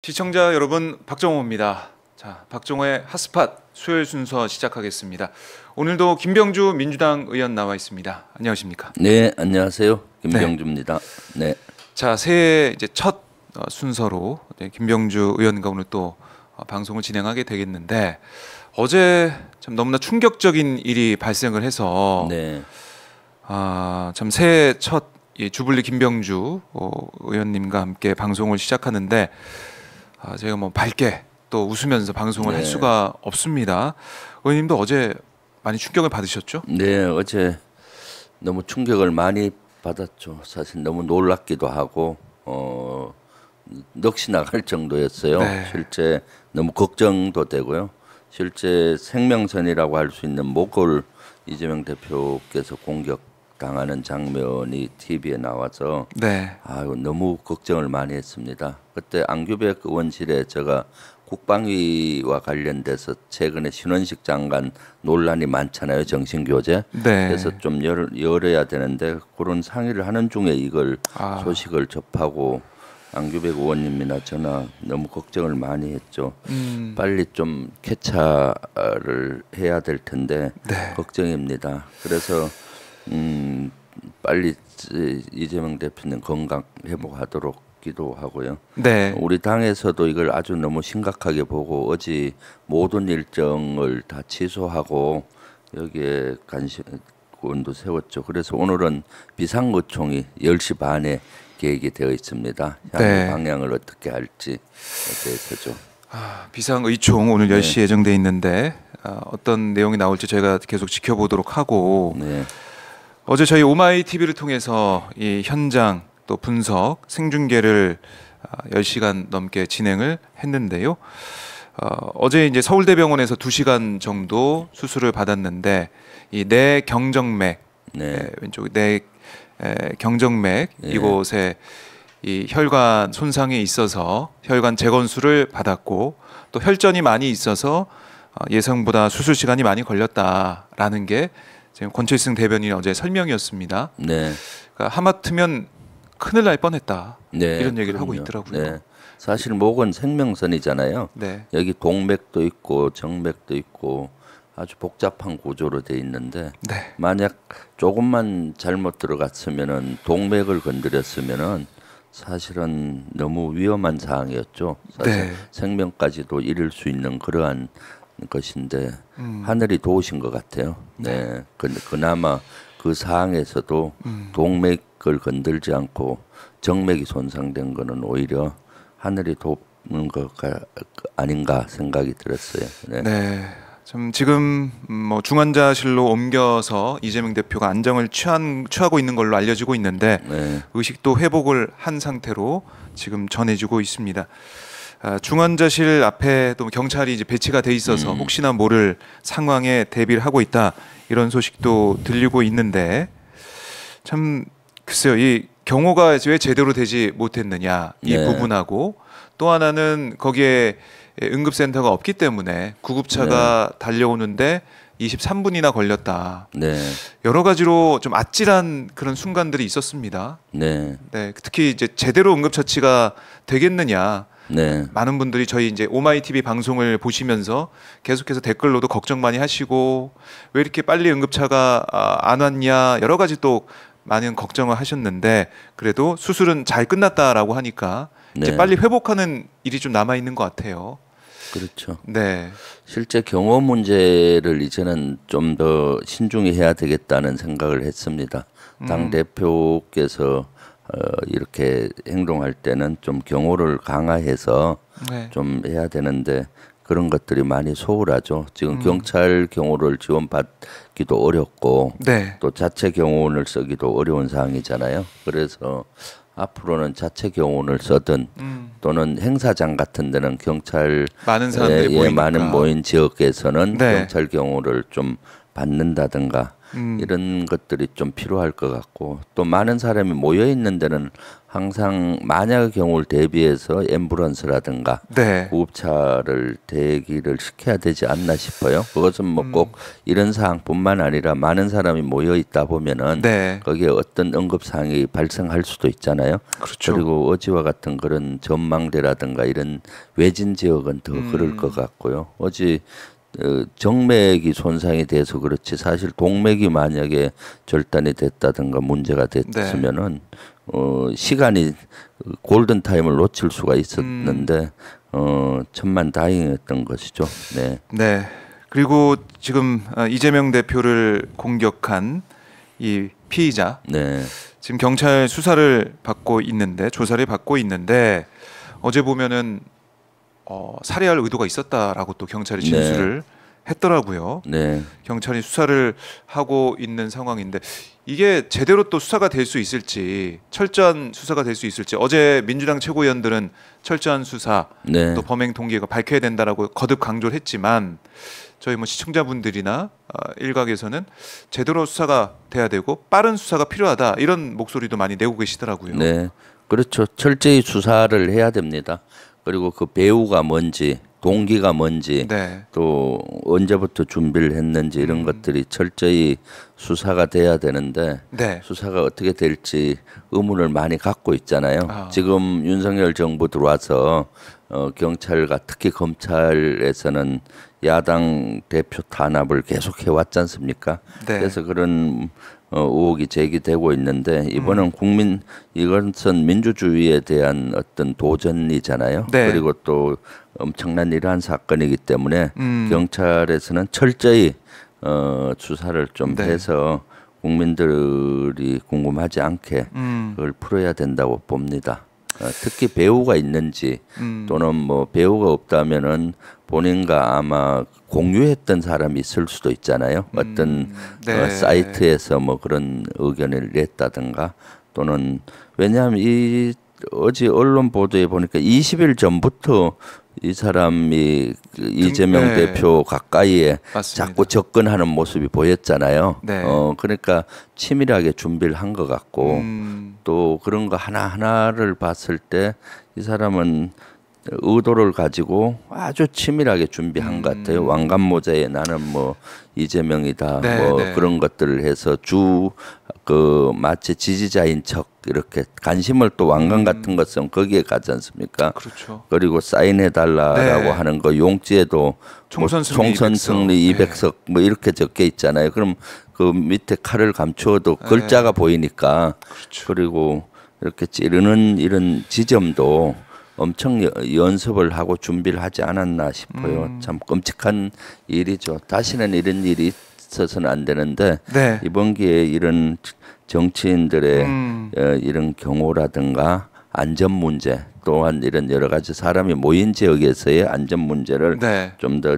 시청자 여러분, 박정호입니다. 자, 박정호의 핫스팟 수요일 순서 시작하겠습니다. 오늘도 김병주 민주당 의원 나와 있습니다. 안녕하십니까? 네, 안녕하세요. 김병주입니다. 네. 자, 새해 이제 첫 순서로 김병주 의원과 오늘 또 방송을 진행하게 되겠는데, 어제 참 너무나 충격적인 일이 발생을 해서 네. 참 새해 첫 주블리 김병주 의원님과 함께 방송을 시작하는데 제가 뭐 밝게 또 웃으면서 방송을 할 수가 없습니다. 의원님도 어제 많이 충격을 받으셨죠? 네, 어제 너무 충격을 많이 받았죠. 사실 너무 놀랍기도 하고 넋이 나갈 정도였어요. 네. 실제 너무 걱정도 되고요. 실제 생명선이라고 할 수 있는 목을 이재명 대표께서 공격당하는 장면이 TV에 나와서 네. 너무 걱정을 많이 했습니다. 그때 안규백 의원실에 제가 국방위와 관련돼서 최근에 신원식 장관 논란이 많잖아요. 정신교제. 네. 그래서 좀 열어야 되는데 그런 상의를 하는 중에 이걸 소식을 접하고 안규백 의원님이나 저나 너무 걱정을 많이 했죠. 빨리 좀 쾌차를 해야 될 텐데 네. 걱정입니다. 그래서 빨리 이재명 대표님 건강 회복하도록 기도하고요. 네. 우리 당에서도 이걸 아주 너무 심각하게 보고 어제 모든 일정을 다 취소하고 여기에 관심권도 세웠죠. 그래서 오늘은 비상구총이 10시 반에 계획이 되어 있습니다. 네. 방향을 어떻게 할지 대해서죠. 비상의총 오늘 10시 예정돼 있는데 어떤 내용이 나올지 저희가 계속 지켜보도록 하고, 네. 어제 저희 오마이 TV를 통해서 이 현장 또 분석 생중계를 10시간 넘게 진행을 했는데요. 어제 이제 서울대병원에서 2시간 정도 수술을 받았는데 이 내 경정맥, 왼쪽 내 경정맥 이곳에 이 혈관 손상이 있어서 혈관 재건수를 받았고, 또 혈전이 많이 있어서 예상보다 수술 시간이 많이 걸렸다라는 게 지금 권철승 대변인의 어제 설명이었습니다. 네. 그러니까 하마터면 큰일 날 뻔했다. 네, 이런 얘기를 하고 그럼요. 있더라고요. 네. 사실 목은 생명선이잖아요. 네. 여기 동맥도 있고 정맥도 있고 아주 복잡한 구조로 돼 있는데 네. 만약 조금만 잘못 들어갔으면은 동맥을 건드렸으면은 사실은 너무 위험한 상황이었죠. 사실 네. 생명까지도 잃을 수 있는 그러한 것인데 하늘이 도우신 것 같아요. 네. 그나마 그 상황에서도 동맥을 건들지 않고 정맥이 손상된 거는 오히려 하늘이 돕는 거가 아닌가 생각이 들었어요. 네. 네. 지금 뭐 중환자실로 옮겨서 이재명 대표가 안정을 취하고 있는 걸로 알려지고 있는데 의식도 회복을 한 상태로 지금 전해지고 있습니다. 중환자실 앞에 또 경찰이 이제 배치가 돼 있어서 혹시나 모를 상황에 대비를 하고 있다, 이런 소식도 들리고 있는데, 참 글쎄요, 이 경호가 왜 제대로 되지 못했느냐 이 부분하고, 또 하나는 거기에 응급센터가 없기 때문에 구급차가 달려오는데 23분이나 걸렸다. 여러 가지로 좀 아찔한 그런 순간들이 있었습니다. 네, 특히 이제 제대로 응급처치가 되겠느냐. 많은 분들이 저희 이제 오마이 TV 방송을 보시면서 계속해서 댓글로도 걱정 많이 하시고, 왜 이렇게 빨리 응급차가 안 왔냐, 여러 가지 또 많은 걱정을 하셨는데, 그래도 수술은 잘 끝났다라고 하니까 이제 빨리 회복하는 일이 좀 남아 있는 것 같아요. 그렇죠. 네. 실제 경호 문제를 이제는 좀 더 신중히 해야 되겠다는 생각을 했습니다. 당 대표께서 이렇게 행동할 때는 좀 경호를 강화해서 좀 해야 되는데 그런 것들이 많이 소홀하죠. 지금 경찰 경호를 지원받기도 어렵고 또 자체 경호원을 쓰기도 어려운 상황이잖아요. 그래서 앞으로는 자체 경호원을 쓰든 또는 행사장 같은 데는 경찰 많은 사람들이 많은 모인 지역에서는 경찰 경호를 좀 받는다든가 이런 것들이 좀 필요할 것 같고 또 많은 사람이 모여 있는 데는 항상 만약의 경우를 대비해서 앰뷸런스라든가 네. 구급차를 대기를 시켜야 되지 않나 싶어요. 그것은 뭐 꼭 이런 사항뿐만 아니라 많은 사람이 모여 있다 보면은 네. 거기에 어떤 응급 사항이 발생할 수도 있잖아요. 그렇죠. 그리고 어제와 같은 그런 전망대라든가 이런 외진 지역은 더 그럴 것 같고요. 어제 정맥이 손상이 돼서 그렇지 사실 동맥이 만약에 절단이 됐다든가 문제가 됐으면은 시간이 골든 타임을 놓칠 수가 있었는데 천만 다행이었던 것이죠. 네. 네. 그리고 지금 이재명 대표를 공격한 이 피의자 네. 지금 경찰 수사를 받고 있는데 조사를 받고 있는데 어제 보면은 살해할 의도가 있었다라고 또 경찰이 진술을 했더라고요. 네. 경찰이 수사를 하고 있는 상황인데 이게 제대로 또 수사가 될 수 있을지 철저한 수사가 될 수 있을지 어제 민주당 최고위원들은 철저한 수사 네. 또 범행 동기가 밝혀야 된다라고 거듭 강조를 했지만 저희 뭐 시청자분들이나 일각에서는 제대로 수사가 돼야 되고 빠른 수사가 필요하다 이런 목소리도 많이 내고 계시더라고요. 네. 그렇죠. 철저히 수사를 해야 됩니다. 그리고 그 배우가 뭔지 동기가 뭔지 네. 또 언제부터 준비를 했는지 이런 것들이 철저히 수사가 돼야 되는데 네. 수사가 어떻게 될지 의문을 많이 갖고 있잖아요. 지금 윤석열 정부 들어와서 경찰과 특히 검찰에서는 야당 대표 탄압을 계속 해왔지 않습니까? 네. 그래서 그런 의혹이 제기되고 있는데 이번은 이것은 민주주의에 대한 어떤 도전이잖아요. 네. 그리고 또 엄청난 이러한 사건이기 때문에 경찰에서는 철저히 수사를 좀 네. 해서 국민들이 궁금하지 않게 그걸 풀어야 된다고 봅니다. 특히 배우가 있는지 또는 뭐 배우가 없다면은 본인과 아마 공유했던 사람이 있을 수도 있잖아요. 어떤 네. 사이트에서 뭐 그런 의견을 냈다든가 또는 왜냐하면 어제 언론 보도에 보니까 20일 전부터 이 사람이 이재명 네. 대표 가까이에 맞습니다. 자꾸 접근하는 모습이 보였잖아요. 네. 그러니까 치밀하게 준비를 한 것 같고 또 그런 거 하나하나를 봤을 때 이 사람은 의도를 가지고 아주 치밀하게 준비한 것 같아요. 왕관 모자에 나는 뭐 이재명이다 네, 뭐 네. 그런 것들을 해서 마치 지지자인 척 이렇게 관심을 또 왕관 같은 것은 거기에 가지 않습니까? 그렇죠. 그리고 사인해 달라라고 네. 하는 거 용지에도 총선 총선 승리 200석 뭐 이렇게 적혀 있잖아요. 그럼 그 밑에 칼을 감추어도 글자가 보이니까 그렇죠. 그리고 이렇게 찌르는 이런 지점도 엄청 연습을 하고 준비를 하지 않았나 싶어요. 참 끔찍한 일이죠. 다시는 이런 일이 있어서는 안 되는데 네. 이번 기회에 이런 정치인들의 이런 경호라든가 안전 문제 또한 이런 여러 가지 사람이 모인 지역에서의 안전 문제를 네. 좀 더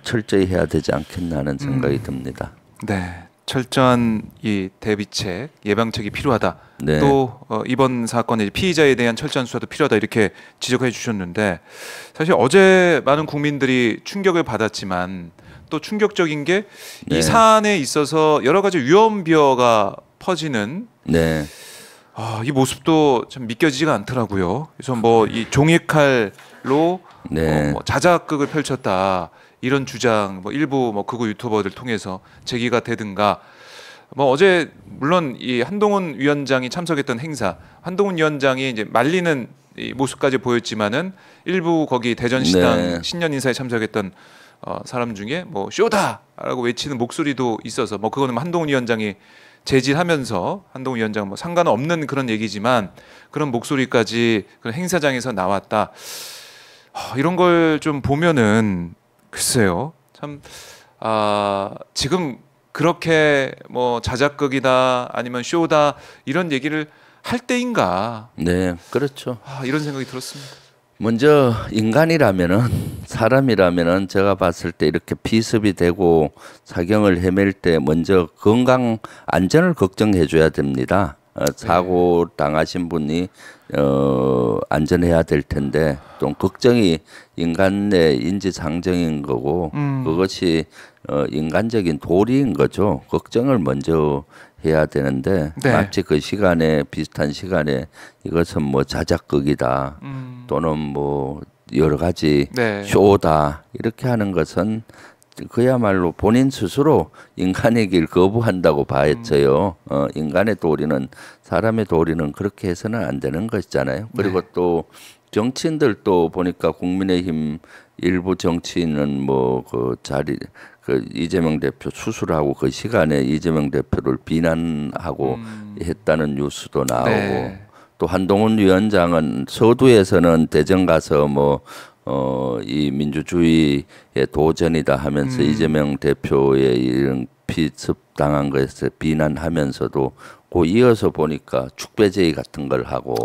철저히 해야 되지 않겠나 하는 생각이 듭니다. 네. 철저한 이 대비책, 예방책이 필요하다. 네. 또 이번 사건의 피의자에 대한 철저한 수사도 필요하다 이렇게 지적해 주셨는데 사실 어제 많은 국민들이 충격을 받았지만 또 충격적인 게 이 네. 사안에 있어서 여러 가지 위험 비어가 퍼지는 네. 이 모습도 참 믿겨지지가 않더라고요. 그래서 뭐 이 종이칼로 네. 뭐 자작극을 펼쳤다 이런 주장 뭐 일부 뭐 극우 유튜버들 통해서 제기가 되든가 뭐 어제 물론 이 한동훈 위원장이 참석했던 행사 한동훈 위원장이 이제 말리는 이 모습까지 보였지만은 일부 거기 대전시당 네. 신년 인사에 참석했던 사람 중에 뭐 쇼다라고 외치는 목소리도 있어서 뭐 그거는 한동훈 위원장이 제지하면서 한동훈 위원장 뭐 상관없는 그런 얘기지만 그런 목소리까지 그런 행사장에서 나왔다. 이런 걸 좀 보면은 글쎄요. 참 지금 그렇게 뭐 자작극이다 아니면 쇼다 이런 얘기를 할 때인가? 네. 그렇죠. 이런 생각이 들었습니다. 먼저 인간이라면은 사람이라면은 제가 봤을 때 이렇게 비습이 되고 사경을 헤맬 때 먼저 건강 안전을 걱정해 줘야 됩니다. 사고 당하신 분이 안전해야 될 텐데 또 걱정이 인간의 인지상정인 거고 그것이 인간적인 도리인 거죠. 걱정을 먼저 해야 되는데 네. 마치 그 시간에 비슷한 시간에 이것은 뭐 자작극이다 또는 뭐 여러 가지 네. 쇼다 이렇게 하는 것은 그야말로 본인 스스로 인간의 길 거부한다고 봐야죠. 인간의 도리는 사람의 도리는 그렇게 해서는 안 되는 것이잖아요. 그리고 네. 또 정치인들도 보니까 국민의힘 일부 정치인은 뭐 그 자리 그 이재명 대표 수술하고 그 시간에 이재명 대표를 비난하고 했다는 뉴스도 나오고 네. 또 한동훈 위원장은 서두에서는 대전 가서 뭐 이 민주주의의 도전이다 하면서 이재명 대표의 이런 피습 당한 것에 비난하면서도 그 이어서 보니까 축배제의 같은 걸 하고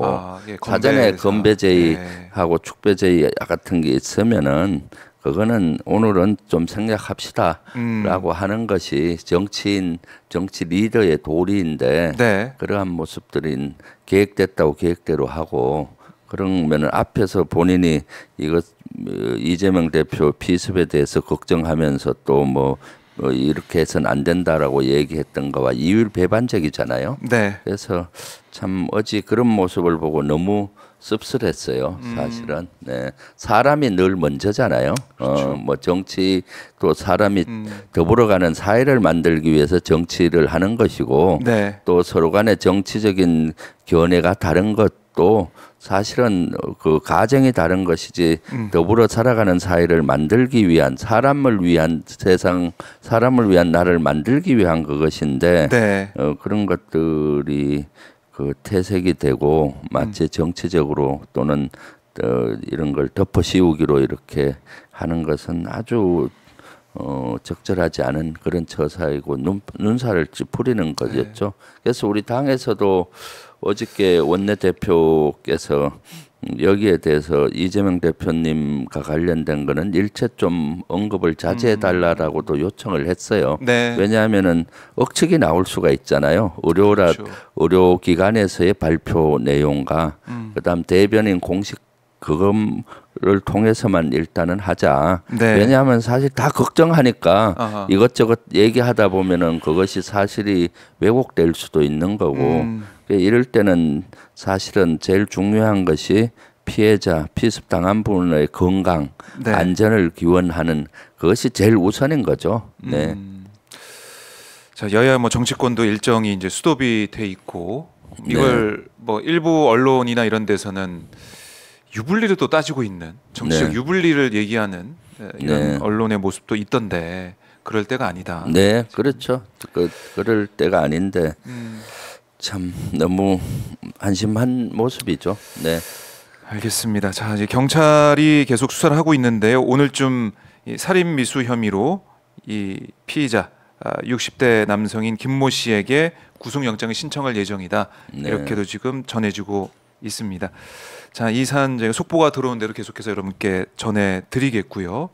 예, 사전에 건배사. 건배제의하고 축배제의 같은 게 있으면은 그거는 오늘은 좀 생략합시다라고 하는 것이 정치 리더의 도리인데 네. 그러한 모습들은 계획됐다고 계획대로 하고 그러면은 앞에서 본인이 이거 이재명 대표 피습에 대해서 걱정하면서 또 뭐 이렇게 해서는 안 된다라고 얘기했던 거와 이율 배반적이잖아요. 네. 그래서 참 어제 그런 모습을 보고 너무 씁쓸했어요. 사실은. 네. 사람이 늘 먼저잖아요. 그렇죠. 뭐 정치 또 사람이 더불어가는 사회를 만들기 위해서 정치를 하는 것이고 네. 또 서로 간의 정치적인 견해가 다른 것도 사실은 그 가정이 다른 것이지 더불어 살아가는 사회를 만들기 위한 사람을 위한 세상 사람을 위한 나라를 만들기 위한 그것인데 네. 그런 것들이 그 퇴색이 되고 마치 정치적으로 또는 이런 걸 덮어씌우기로 이렇게 하는 것은 아주 적절하지 않은 그런 처사이고 눈살을 찌푸리는 거였죠. 그래서 우리 당에서도 어저께 원내대표께서 여기에 대해서 이재명 대표님과 관련된 거는 일체 좀 언급을 자제해 달라라고도 요청을 했어요. 네. 왜냐하면은 억측이 나올 수가 있잖아요. 그렇죠. 의료기관에서의 발표 내용과 그다음 대변인 공식 그거를 통해서만 일단은 하자. 네. 왜냐하면 사실 다 걱정하니까 아하. 이것저것 얘기하다 보면은 그것이 사실이 왜곡될 수도 있는 거고 이럴 때는 사실은 제일 중요한 것이 피해자, 피습당한 분의 건강, 네. 안전을 기원하는 그것이 제일 우선인 거죠. 네. 자, 여야 뭐 정치권도 일정이 이제 스톱이 돼 있고 이걸 뭐 일부 언론이나 이런 데서는 유불리를 또 따지고 있는 정치적 네. 유불리를 얘기하는 이런 네. 언론의 모습도 있던데 그럴 때가 아니다. 네, 그렇죠. 그럴 때가 아닌데 참 너무 한심한 모습이죠. 네. 알겠습니다. 자, 이제 경찰이 계속 수사를 하고 있는데요. 오늘 좀 이 살인 미수 혐의로 이 피의자 60대 남성인 김모 씨에게 구속영장을 신청할 예정이다. 네. 이렇게도 지금 전해지고 있습니다. 자, 이 사안 제가 속보가 들어온 대로 계속해서 여러분께 전해드리겠고요.